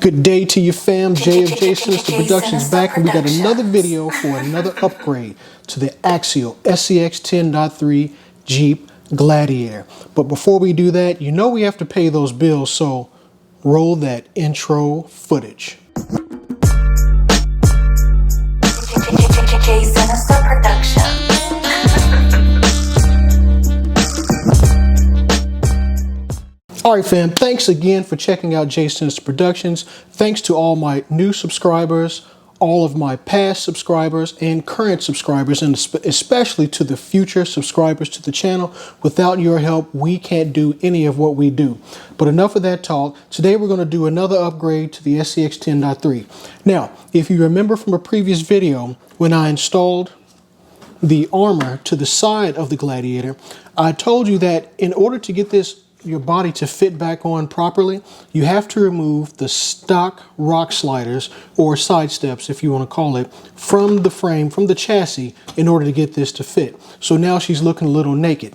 Good day to you, fam. JFJ Sinister Productions back, and we got another video for another upgrade to the Axial SCX10.3 Jeep Gladiator. But before we do that, you know we have to pay those bills, so roll that intro footage. Sinister Productions. Alright fam, thanks again for checking out J Sinister Productions. Thanks to all my new subscribers, all of my past subscribers and current subscribers, and especially to the future subscribers to the channel. Without your help, we can't do any of what we do. But enough of that talk. Today we're going to do another upgrade to the SCX10.3. Now, if you remember from a previous video, when I installed the armor to the side of the Gladiator, I told you that in order to get your body to fit back on properly, you have to remove the stock rock sliders, or side steps if you want to call it, from the frame, from the chassis, in order to get this to fit. So now she's looking a little naked.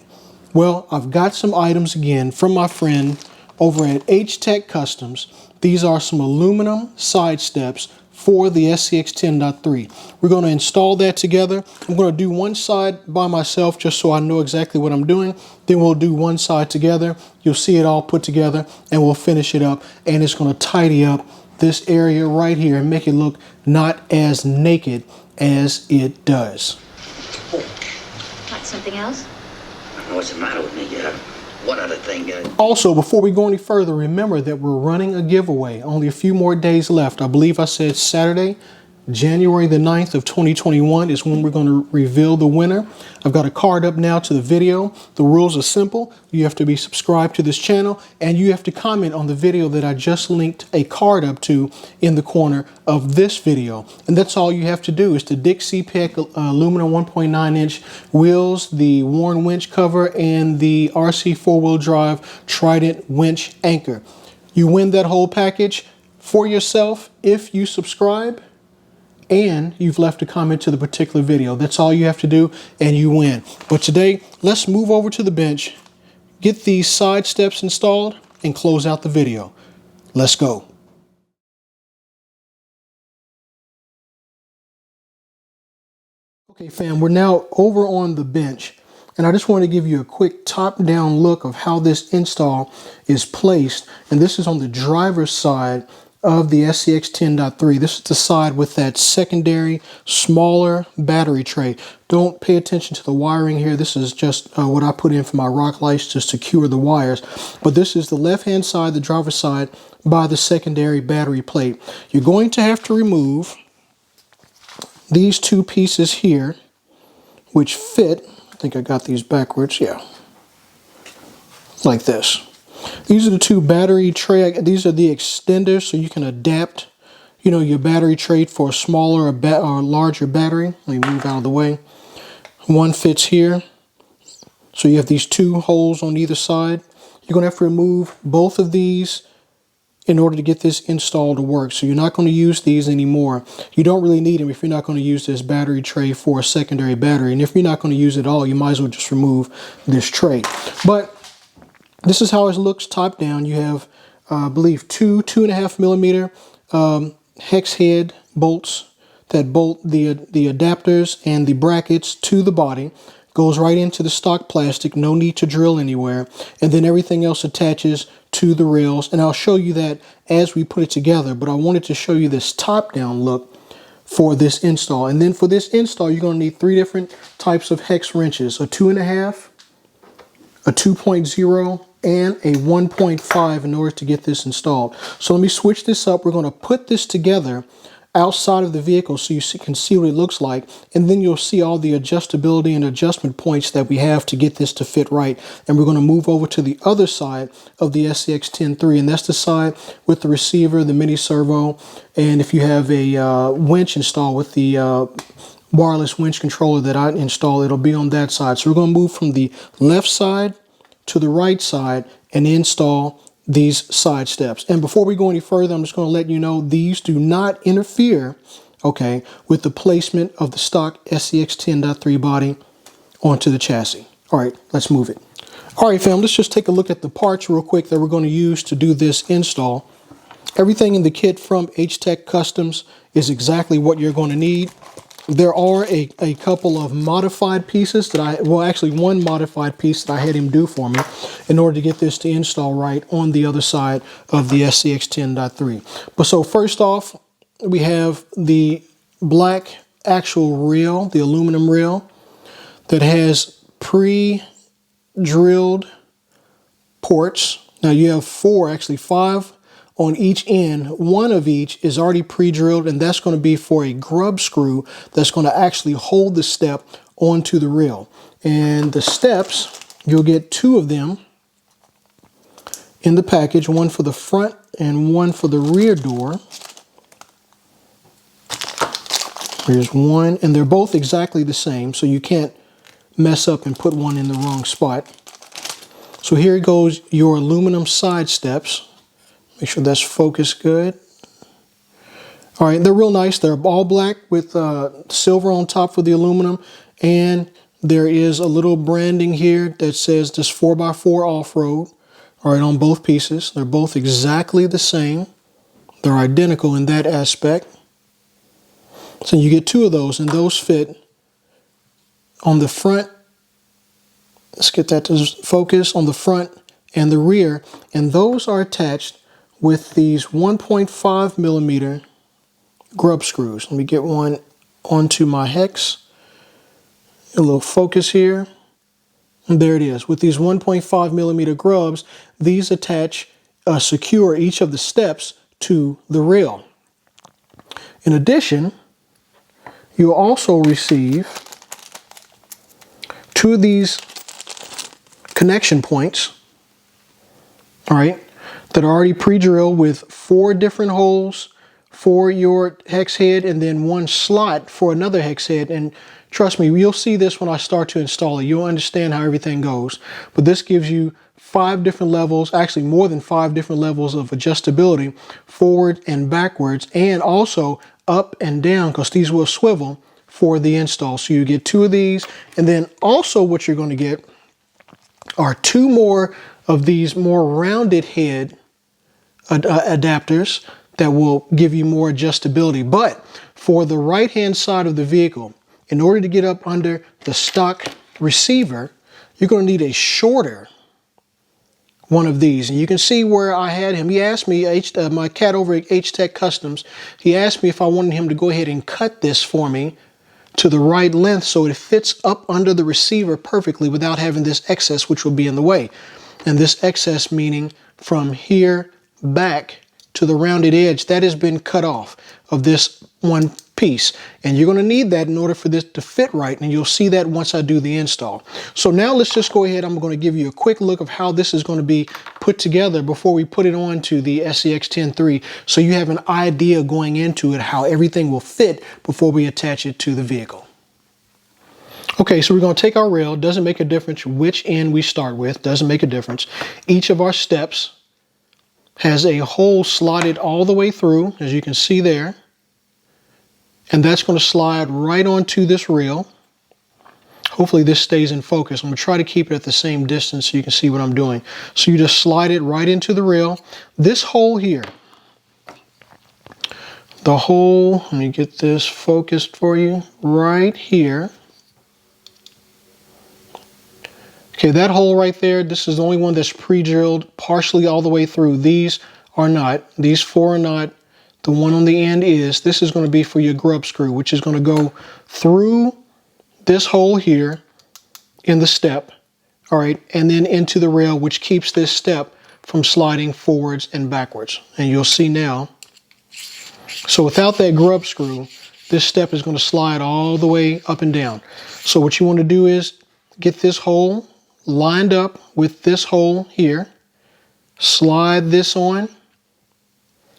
Well, I've got some items again from my friend over at HTECH Customs. These are some aluminum side steps for the SCX10.3. We're going to install that together. I'm going to do one side by myself just so I know exactly what I'm doing. Then we'll do one side together. You'll see it all put together and we'll finish it up. And it's going to tidy up this area right here and make it look not as naked as it does. Oh, got something else? I don't know what's the matter with me. One other thing. Also, before we go any further, remember that we're running a giveaway. Only a few more days left. I believe I said Saturday, January the 9th of 2021 is when we're going to reveal the winner. I've got a card up now to the video. The rules are simple. You have to be subscribed to this channel and you have to comment on the video that I just linked a card up to in the corner of this video. And that's all you have to do is the Dick CPEC aluminum 1.9 inch wheels, the Warn winch cover, and the RC 4-wheel drive Trident winch anchor. You win that whole package for yourself if you subscribe and you've left a comment to the particular video. That's all you have to do and you win. But today, let's move over to the bench, get these side steps installed, and close out the video. Let's go. Okay fam, we're now over on the bench, and I just want to give you a quick top-down look of how this install is placed. And this is on the driver's side of the SCX10.3. This is the side with that secondary, smaller battery tray. Don't pay attention to the wiring here. This is just what I put in for my rock lights to secure the wires. But this is the left-hand side, the driver's side, by the secondary battery plate. You're going to have to remove these two pieces here, which fit, I think I got these backwards, yeah, like this. These are the two battery tray. These are the extenders, so you can adapt, you know, your battery tray for a smaller or larger battery. Let me move out of the way. One fits here. So you have these two holes on either side. You're going to have to remove both of these in order to get this install to work. So you're not going to use these anymore. You don't really need them if you're not going to use this battery tray for a secondary battery. And if you're not going to use it at all, you might as well just remove this tray. But this is how it looks top down. You have, I believe, 2.5 millimeter hex head bolts that bolt the adapters and the brackets to the body. Goes right into the stock plastic, no need to drill anywhere. And then everything else attaches to the rails. And I'll show you that as we put it together. But I wanted to show you this top-down look for this install. And then for this install, you're going to need 3 different types of hex wrenches: a 2.5, a 2.0, and a 1.5 in order to get this installed. So let me switch this up. We're going to put this together outside of the vehicle so you can see what it looks like, and then you'll see all the adjustability and adjustment points that we have to get this to fit right. And we're going to move over to the other side of the SCX10.3, and that's the side with the receiver, the mini servo, and if you have a winch installed with the wireless winch controller that I installed, it'll be on that side. So we're going to move from the left side to the right side and install these side steps. And before we go any further, I'm just going to let you know these do not interfere, okay, with the placement of the stock SCX10.3 body onto the chassis. All right, let's move it. All right, fam, let's just take a look at the parts real quick that we're going to use to do this install. Everything in the kit from HTECH Customs is exactly what you're going to need. There are a couple of modified pieces that well, actually one modified piece that I had him do for me in order to get this to install right on the other side of the SCX10.3. But so first off, we have the black actual reel, the aluminum reel that has pre-drilled ports. Now you have actually five on each end. One of each is already pre-drilled, and that's going to be for a grub screw that's going to actually hold the step onto the reel. And the steps, you'll get two of them in the package, one for the front and one for the rear door. Here's one, and they're both exactly the same, so you can't mess up and put one in the wrong spot. So here goes your aluminum side steps. Make sure that's focused good. All right, they're real nice. They're all black with silver on top for the aluminum. And there is a little branding here that says this 4x4 off-road. All right, on both pieces. They're both exactly the same. They're identical in that aspect. So you get two of those, and those fit on the front. Let's get that to focus on the front and the rear. And those are attached with these 1.5 millimeter grub screws. Let me get one onto my hex. A little focus here. And there it is. With these 1.5 millimeter grubs, these secure each of the steps to the rail. In addition, you'll also receive two of these connection points, all right, that are already pre-drilled with 4 different holes for your hex head and then one slot for another hex head. And trust me, you'll see this when I start to install it. You'll understand how everything goes. But this gives you 5 different levels, actually more than 5 different levels of adjustability, forward and backwards, and also up and down, because these will swivel for the install. So you get 2 of these, and then also what you're going to get are 2 more of these more rounded head adapters that will give you more adjustability. But for the right hand side of the vehicle, in order to get up under the stock receiver, you're going to need a shorter one of these. And you can see where I had him. He asked me, my cat over at HTECH Customs, he asked me if I wanted him to go ahead and cut this for me to the right length so it fits up under the receiver perfectly without having this excess, which will be in the way. And this excess meaning from here back to the rounded edge that has been cut off of this one piece. And you're going to need that in order for this to fit right. And you'll see that once I do the install. So now let's just go ahead. I'm going to give you a quick look of how this is going to be put together before we put it on to the SCX10.3. So you have an idea going into it, how everything will fit before we attach it to the vehicle. Okay, so we're going to take our rail. Doesn't make a difference which end we start with. Doesn't make a difference. Each of our steps has a hole slotted all the way through, as you can see there. And that's going to slide right onto this rail. Hopefully this stays in focus. I'm going to try to keep it at the same distance so you can see what I'm doing. So you just slide it right into the rail. This hole here, the hole, let me get this focused for you, right here. Okay, that hole right there, this is the only one that's pre-drilled partially all the way through. These are not. These 4 are not. The one on the end is. This is going to be for your grub screw, which is going to go through this hole here in the step, all right, and then into the rail, which keeps this step from sliding forwards and backwards. And you'll see now. So without that grub screw, this step is going to slide all the way up and down. So what you want to do is get this hole lined up with this hole here, slide this on,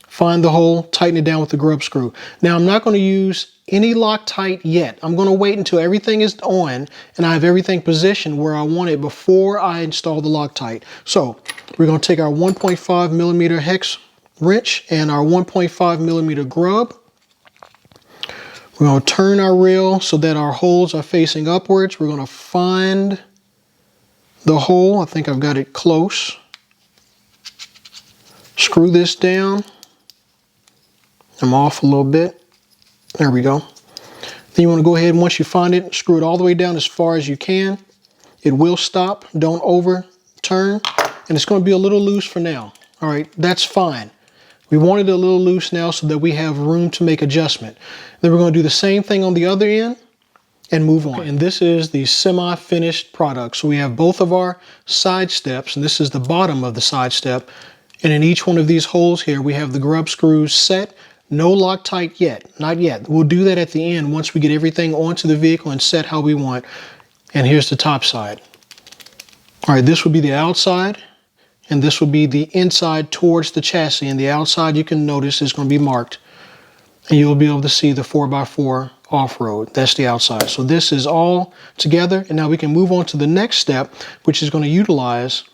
find the hole, tighten it down with the grub screw. Now I'm not going to use any Loctite yet. I'm going to wait until everything is on and I have everything positioned where I want it before I install the Loctite. So we're going to take our 1.5 millimeter hex wrench and our 1.5 millimeter grub. We're going to turn our rail so that our holes are facing upwards. We're going to find the hole. I think I've got it close. Screw this down. I'm off a little bit. There we go. Then you want to go ahead and once you find it, screw it all the way down as far as you can. It will stop. Don't overturn. And it's going to be a little loose for now. All right, that's fine. We want it a little loose now so that we have room to make adjustment. Then we're going to do the same thing on the other end and move on. And this is the semi-finished product. So we have both of our side steps, and this is the bottom of the side step. And in each one of these holes here, we have the grub screws set. No Loctite yet, not yet. We'll do that at the end once we get everything onto the vehicle and set how we want. And here's the top side. All right, this would be the outside, and this would be the inside towards the chassis. And the outside, you can notice, is going to be marked. And you'll be able to see the 4x4 off-road. That's the outside. So this is all together. And now we can move on to the next step, which is going to utilize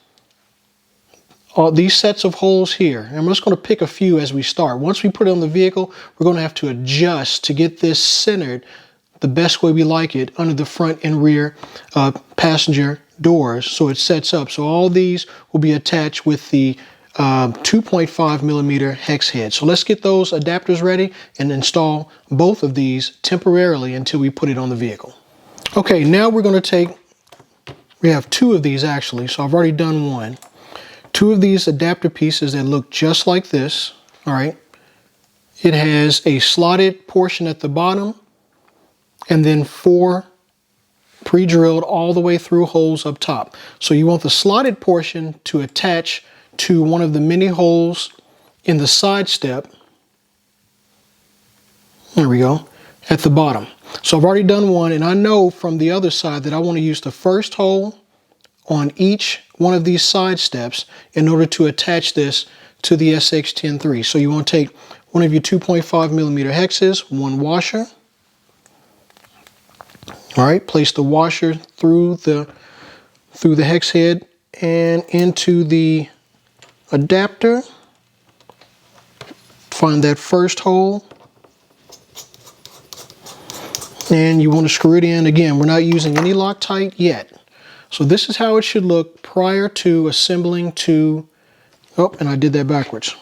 all these sets of holes here. And I'm just going to pick a few as we start. Once we put it on the vehicle, we're going to have to adjust to get this centered the best way we like it under the front and rear passenger doors so it sets up. So all these will be attached with the 2.5 millimeter hex head. So let's get those adapters ready and install both of these temporarily until we put it on the vehicle. Okay, now we're going to we have two of these actually, so I've already done one. Two of these adapter pieces that look just like this, all right? It has a slotted portion at the bottom and then 4 pre-drilled all the way through holes up top. So you want the slotted portion to attach to one of the many holes in the side step. There we go, at the bottom. So I've already done one, and I know from the other side that I want to use the first hole on each one of these side steps in order to attach this to the SCX10.3. So you want to take one of your 2.5 millimeter hexes, one washer. All right, place the washer through the hex head and into the adapter. Find that first hole. And you want to screw it in. Again, we're not using any Loctite yet. So this is how it should look prior to assembling to, oh, and I did that backwards.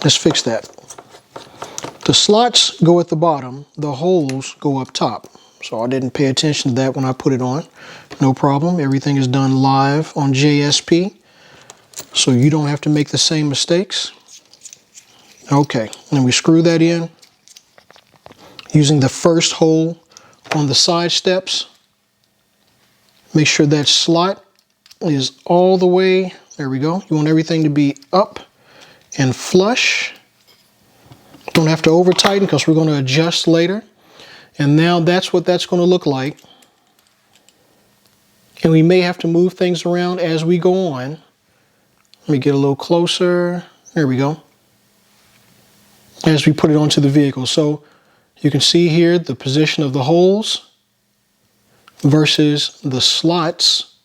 Let's fix that. The slots go at the bottom, the holes go up top. So I didn't pay attention to that when I put it on. No problem, everything is done live on JSP. So you don't have to make the same mistakes. Okay, and we screw that in using the first hole on the side steps. Make sure that slot is all the way, there we go. You want everything to be up and flush. Don't have to over tighten because we're going to adjust later. And now that's what that's going to look like. And we may have to move things around as we go on. Let me get a little closer. There we go. As we put it onto the vehicle. So you can see here the position of the holes versus the slots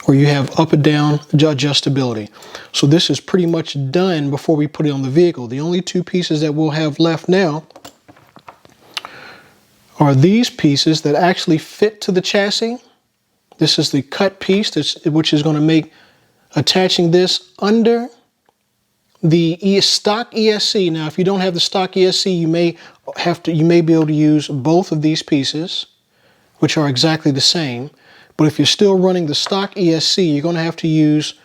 where you have up and down adjustability. So this is pretty much done before we put it on the vehicle. The only two pieces that we'll have left now are these pieces that actually fit to the chassis. This is the cut piece, which is going to make attaching this under the stock ESC. Now, if you don't have the stock ESC, you may be able to use both of these pieces, which are exactly the same. But if you're still running the stock ESC, you're going to have to use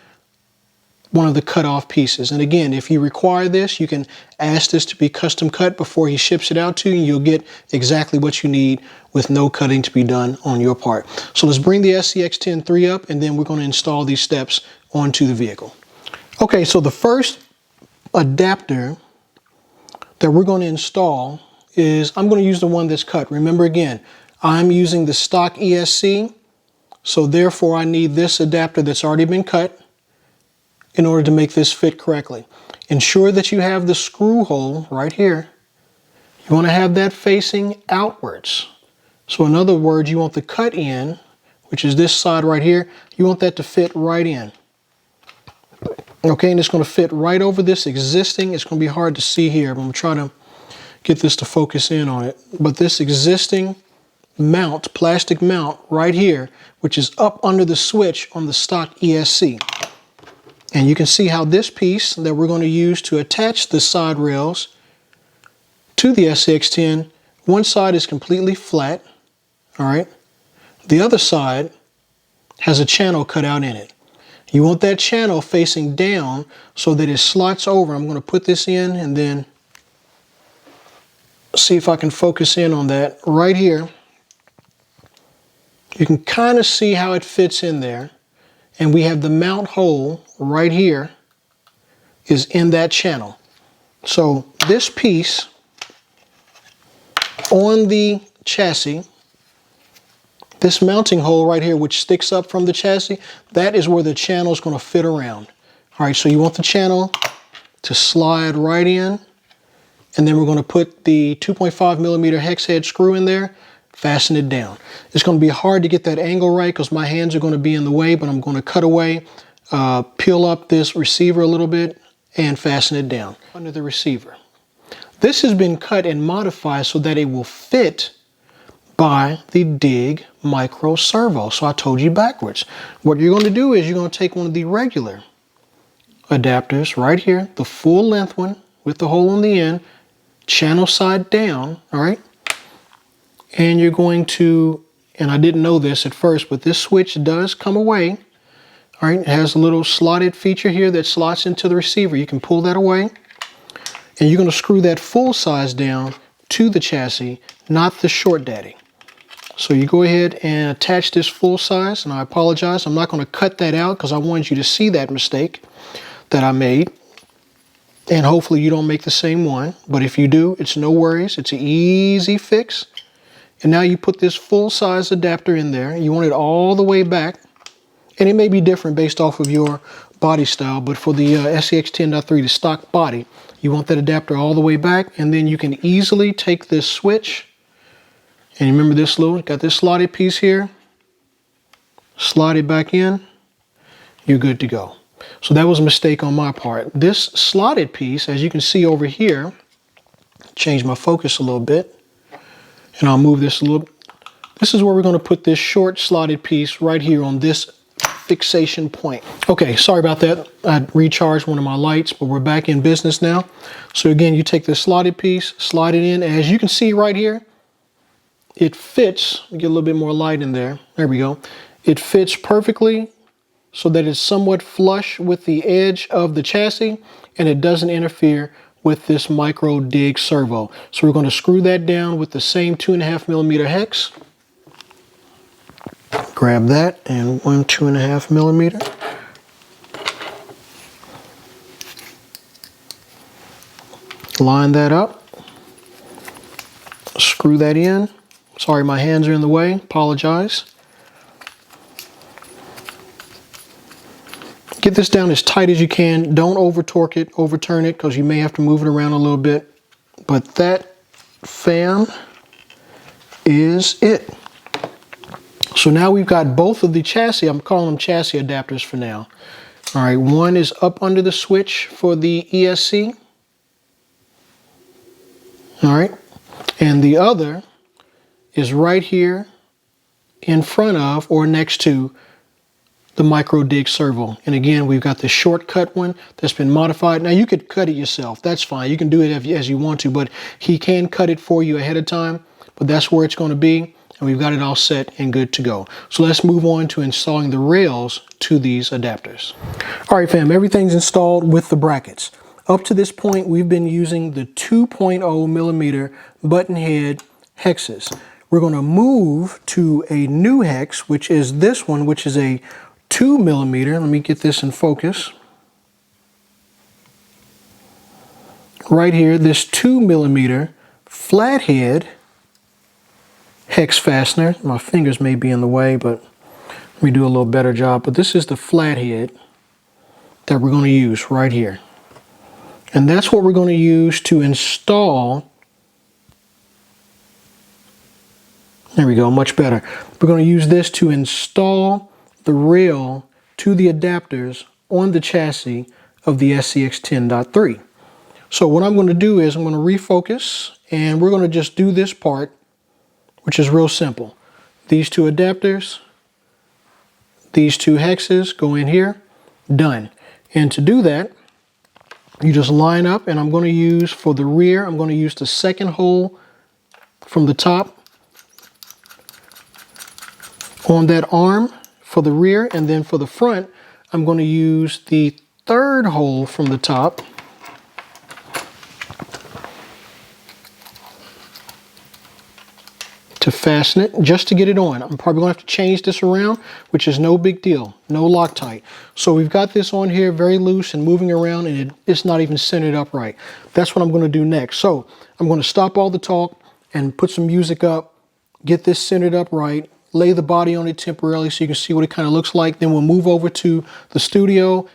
one of the cut-off pieces. And again, if you require this, you can ask this to be custom cut before he ships it out to you, and you'll get exactly what you need with no cutting to be done on your part. So let's bring the SCX10.3 up, and then we're going to install these steps onto the vehicle. Okay, so the first adapter that we're going to install is, I'm going to use the one that's cut. Remember again, I'm using the stock ESC, so therefore I need this adapter that's already been cut in order to make this fit correctly. Ensure that you have the screw hole right here. You want to have that facing outwards. So in other words, you want the cut in, which is this side right here, you want that to fit right in. Okay, and it's going to fit right over this existing, it's going to be hard to see here, but I'm going to try to get this to focus in on it. But this existing mount, plastic mount right here, which is up under the switch on the stock ESC. And you can see how this piece that we're going to use to attach the side rails to the SCX10, one side is completely flat, all right? The other side has a channel cut out in it. You want that channel facing down so that it slots over. I'm going to put this in and then see if I can focus in on that right here. You can kind of see how it fits in there. And we have the mount hole right here is in that channel. So this piece on the chassis, this mounting hole right here, which sticks up from the chassis, that is where the channel is going to fit around. All right, so you want the channel to slide right in, and then we're going to put the 2.5 millimeter hex head screw in there, fasten it down. It's going to be hard to get that angle right because my hands are going to be in the way, but I'm going to cut away, peel up this receiver a little bit, and fasten it down under the receiver. This has been cut and modified so that it will fit by the DIG micro servo. So I told you backwards. What you're going to do is you're going to take one of the regular adapters right here, the full length one with the hole in the end, channel side down, all right? And you're going to, and I didn't know this at first, but this switch does come away, all right? It has a little slotted feature here that slots into the receiver. You can pull that away, and you're going to screw that full size down to the chassis, not the short daddy. So you go ahead and attach this full size, and I apologize, I'm not going to cut that out because I wanted you to see that mistake that I made. And hopefully you don't make the same one, but if you do, it's no worries, it's an easy fix. And now you put this full size adapter in there, you want it all the way back, and it may be different based off of your body style, but for the SCX10.3, the stock body, you want that adapter all the way back, and then you can easily take this switch. And remember this got this slotted piece here, slide it back in, you're good to go. So that was a mistake on my part. This slotted piece, as you can see over here, change my focus a little bit, and I'll move this a little. This is where we're going to put this short slotted piece right here on this fixation point. Okay, sorry about that. I recharged one of my lights, but we're back in business now. So again, you take this slotted piece, slide it in. As you can see right here, it fits. Get a little bit more light in there. There we go. It fits perfectly so that it's somewhat flush with the edge of the chassis, and it doesn't interfere with this micro dig servo. So we're going to screw that down with the same 2.5 millimeter hex. Grab that and one 2.5 millimeter. Line that up. Screw that in. Sorry, my hands are in the way. Apologize. Get this down as tight as you can. Don't over torque it, overturn it, because you may have to move it around a little bit. But that, fam, is it. So now we've got both of the chassis. I'm calling them chassis adapters for now. All right, one is up under the switch for the ESC. All right, and the other is right here in front of or next to the micro dig servo. And again, we've got the shortcut one that's been modified. Now you could cut it yourself, that's fine. You can do it as you want to, but he can cut it for you ahead of time, but that's where it's going to be. And we've got it all set and good to go. So let's move on to installing the rails to these adapters. All right, fam, everything's installed with the brackets. Up to this point, we've been using the 2.0 millimeter button head hexes. We're going to move to a new hex, which is this one, which is a 2 millimeter. Let me get this in focus. Right here, this 2 millimeter flathead hex fastener. My fingers may be in the way, but let me do a little better job. But this is the flathead that we're going to use right here. And that's what we're going to use to install. There we go, much better. We're going to use this to install the rail to the adapters on the chassis of the SCX10.3. So what I'm going to do is I'm going to refocus, and we're going to just do this part, which is real simple. These two adapters, these two hexes go in here, done. And to do that, you just line up, and I'm going to use, for the rear, I'm going to use the second hole from the top on that arm for the rear, and then for the front, I'm going to use the third hole from the top to fasten it, just to get it on. I'm probably going to have to change this around, which is no big deal, no Loctite. So we've got this on here very loose and moving around, and it's not even centered up right. That's what I'm going to do next. So I'm going to stop all the talk and put some music up, get this centered up right, lay the body on it temporarily so you can see what it kind of looks like. Then we'll move over to the studio,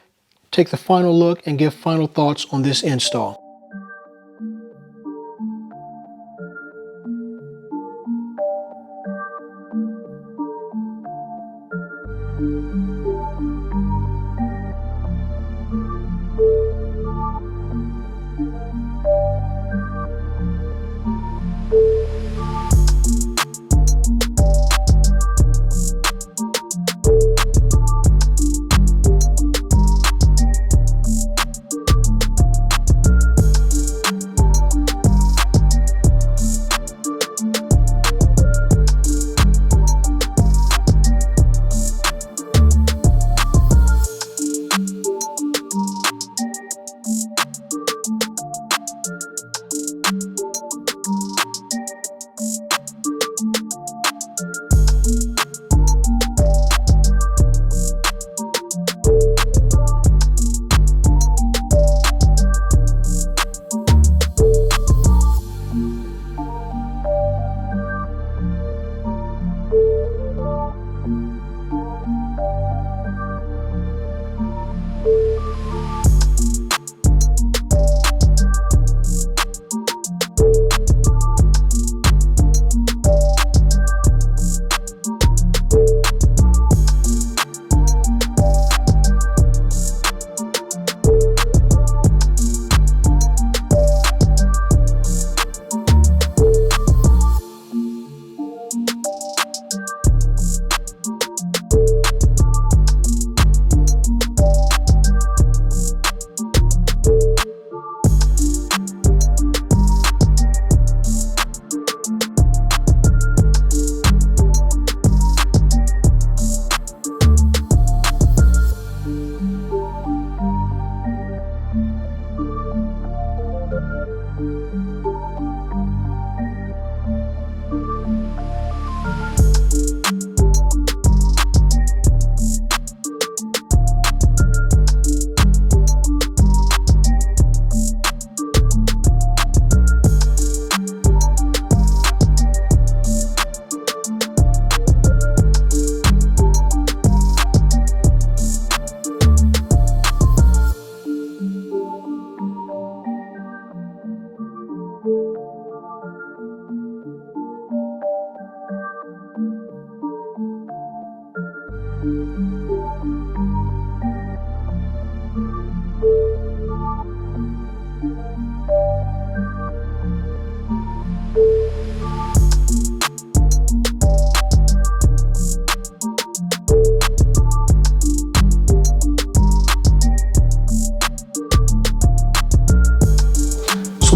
take the final look, and give final thoughts on this install.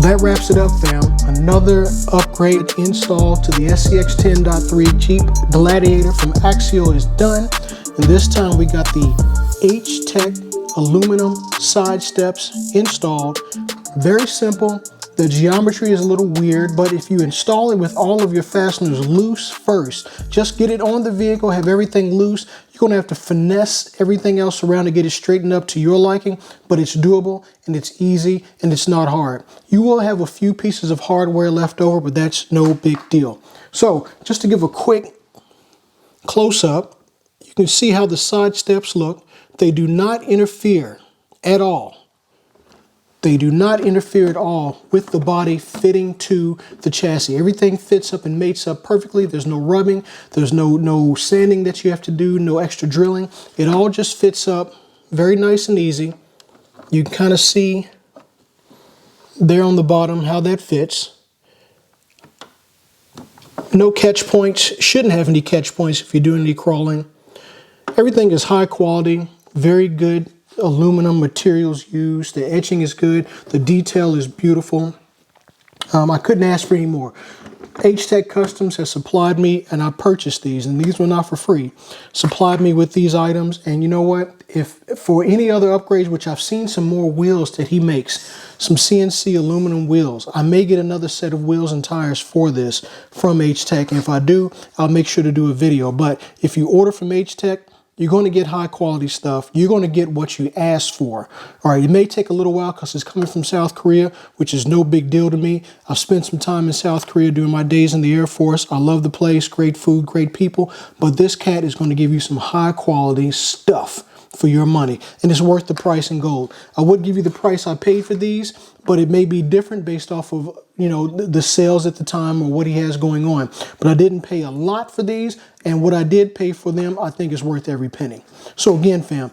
So that wraps it up, fam. Another upgrade install to the SCX10.3 Jeep Gladiator from Axial is done. And this time we got the HTECH aluminum side steps installed. Very simple. The geometry is a little weird, but if you install it with all of your fasteners loose first, just get it on the vehicle, have everything loose. You're going to have to finesse everything else around to get it straightened up to your liking, but it's doable and it's easy and it's not hard. You will have a few pieces of hardware left over, but that's no big deal. So just to give a quick close-up, you can see how the side steps look. They do not interfere at all. They do not interfere at all with the body fitting to the chassis. Everything fits up and mates up perfectly. There's no rubbing. There's no sanding that you have to do, no extra drilling. It all just fits up very nice and easy. You can kind of see there on the bottom how that fits. No catch points. Shouldn't have any catch points if you're doing any crawling. Everything is high quality, very good aluminum materials used. The etching is good. The detail is beautiful. I couldn't ask for any more. HTECH Customs has supplied me, and I purchased these, and these were not for free, supplied me with these items. And you know what? If for any other upgrades, which I've seen some more wheels that he makes, some CNC aluminum wheels, I may get another set of wheels and tires for this from HTECH. And if I do, I'll make sure to do a video. But if you order from HTECH, you're going to get high quality stuff. You're going to get what you asked for. All right, it may take a little while because it's coming from South Korea, which is no big deal to me. I've spent some time in South Korea during my days in the Air Force. I love the place, great food, great people. But this cat is going to give you some high quality stuff for your money, and it's worth the price in gold. I would give you the price I paid for these, but it may be different based off of, you know, the sales at the time or what he has going on. But I didn't pay a lot for these, and what I did pay for them, I think is worth every penny. So again, fam,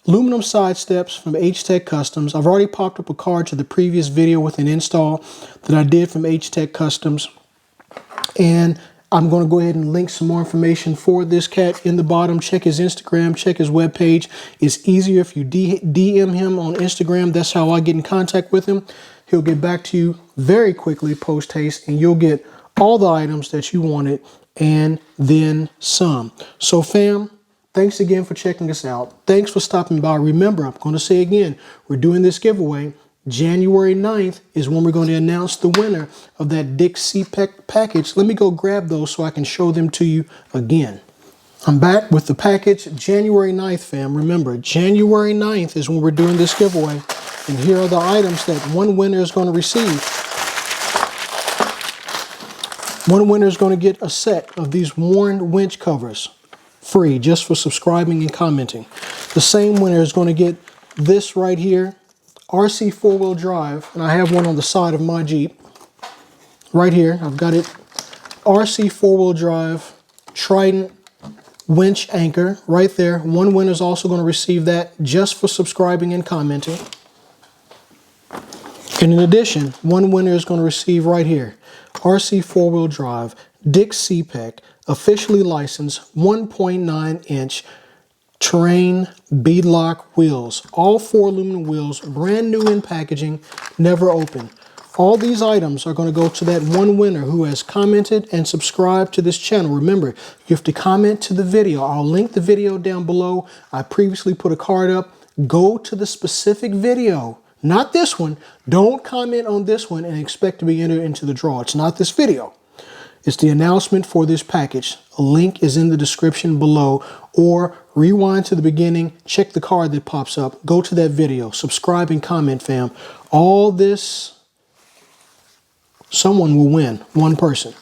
aluminum side steps from HTECH Customs. I've already popped up a card to the previous video with an install that I did from HTECH Customs, and I'm going to go ahead and link some more information for this cat in the bottom. Check his Instagram, check his webpage. It's easier if you DM him on Instagram. That's how I get in contact with him. He'll get back to you very quickly post haste, and you'll get all the items that you wanted and then some. So fam, thanks again for checking us out. Thanks for stopping by. Remember, I'm going to say again, we're doing this giveaway. January 9th is when we're going to announce the winner of that DIC CPEC package. Let me go grab those so I can show them to you again. I'm back with the package January 9th, fam. Remember, January 9th is when we're doing this giveaway. And here are the items that one winner is going to receive. One winner is going to get a set of these worn winch covers free just for subscribing and commenting. The same winner is going to get this right here, RC four-wheel drive, and I have one on the side of my Jeep. Right here, I've got it. RC four-wheel drive, Trident winch anchor, right there. One winner is also going to receive that just for subscribing and commenting. And in addition, one winner is going to receive right here, RC four-wheel drive, DIC CPEC, officially licensed 1.9-inch terrain beadlock wheels. All 4 aluminum wheels, brand new in packaging, never opened. All these items are going to go to that one winner who has commented and subscribed to this channel. Remember, you have to comment to the video. I'll link the video down below. I previously put a card up. Go to the specific video, not this one. Don't comment on this one and expect to be entered into the draw. It's not this video. It's the announcement for this package. A link is in the description below, or rewind to the beginning, check the card that pops up, go to that video, subscribe and comment, fam. All this, someone will win, one person.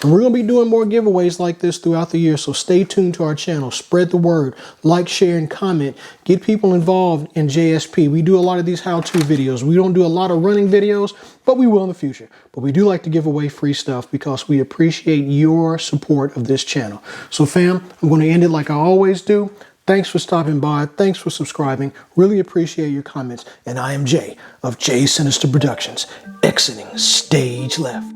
And we're going to be doing more giveaways like this throughout the year, so stay tuned to our channel. Spread the word, like, share, and comment. Get people involved in JSP. We do a lot of these how-to videos. We don't do a lot of running videos, but we will in the future. But we do like to give away free stuff because we appreciate your support of this channel. So fam, I'm going to end it like I always do. Thanks for stopping by. Thanks for subscribing. Really appreciate your comments. And I am Jay of Jay Sinister Productions, exiting stage left.